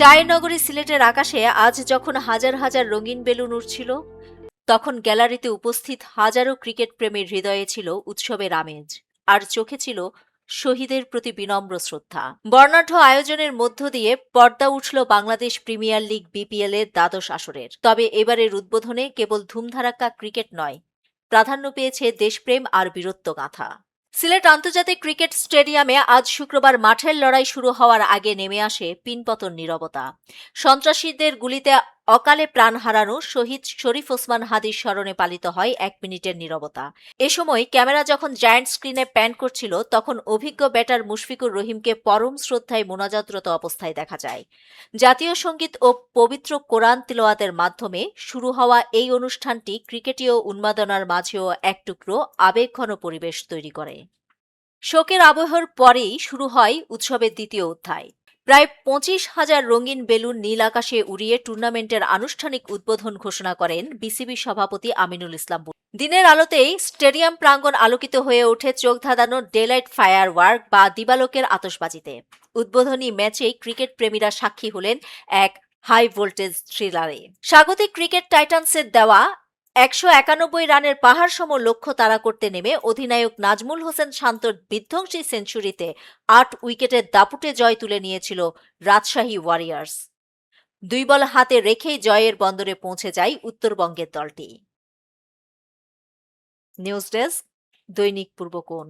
চায়ের নগরী সিলেটের আকাশে আজ যখন হাজার হাজার রঙিন বেলুন উড়ছিল, তখন গ্যালারিতে উপস্থিত হাজারো ক্রিকেট প্রেমীর হৃদয়ে ছিল উৎসবের আমেজ, আর চোখে ছিল শহীদের প্রতি বিনম্র শ্রদ্ধা। বর্ণাঢ্য আয়োজনের মধ্য দিয়ে পর্দা উঠল বাংলাদেশ প্রিমিয়ার লিগ বিপিএল এর দ্বাদশ আসরের। তবে এবারের উদ্বোধনে কেবল ধুমধারাক্কা ক্রিকেট নয়, প্রাধান্য পেয়েছে দেশপ্রেম আর বীরত্বগাথা। সিলেট আন্তর্জাতিক ক্রিকেট স্টেডিয়ামে আজ শুক্রবার মাঠের লড়াই শুরু হওয়ার আগে নেমে আসে পিনপতন নীরবতা। সন্ত্রাসীদের গুলিতে অকালে প্রাণ হারানো শহীদ শরীফ ওসমান হাদির স্মরণে পালিত হয় 1 মিনিটের নীরবতা। এ সময় ক্যামেরা যখন জায়ান্ট স্ক্রিনে প্যান করছিল, তখন অভিজ্ঞ ব্যাটার মুশফিকুর রহিমকে পরম শ্রদ্ধায় মোনাজাতরত অবস্থায় দেখা যায়। জাতীয় সঙ্গীত ও পবিত্র কোরআন তিলাওয়াতের মাধ্যমে শুরু হওয়া এই অনুষ্ঠানটি ক্রিকেটীয় উন্মাদনার মাঝেও এক টুকরো আবেগঘন পরিবেশ তৈরি করে। শোকের আবহের পরেই শুরু হয় উৎসবের দ্বিতীয় অধ্যায়। প্রায় 25,000 রঙিন বেলুন নীল আকাশে উড়িয়ে টুর্নামেন্টের আনুষ্ঠানিক উদ্বোধন ঘোষণা করেন বিসিবি সভাপতি আমিনুল ইসলাম। দিনের আলোতেই স্টেডিয়াম প্রাঙ্গণ আলোকিত হয়ে ওঠে চোখ ধাঁধানো ডেলাইট ফায়ার ওয়ার্ক বা দিবালোকের আতশবাজিতে। উদ্বোধনী ম্যাচেই ক্রিকেট প্রেমীরা সাক্ষী হলেন এক হাই ভোল্টেজ থ্রিলারে। স্বাগতিক ক্রিকেট টাইটান্সের দেওয়া 191 রানের পাহাড়সম লক্ষ্য তাড়া করতে নেমে অধিনায়ক নাজমুল হোসেন শান্তর বিধ্বংসী সেঞ্চুরিতে 8 উইকেটের দাপুটে জয় তুলে নিয়েছিল রাজশাহী ওয়ারিয়র্স। 2 বল হাতে রেখেই জয়ের বন্দরে পৌঁছে যায় উত্তরবঙ্গের দলটি। নিউজ ডেস্ক, দৈনিক পূর্বকোণ।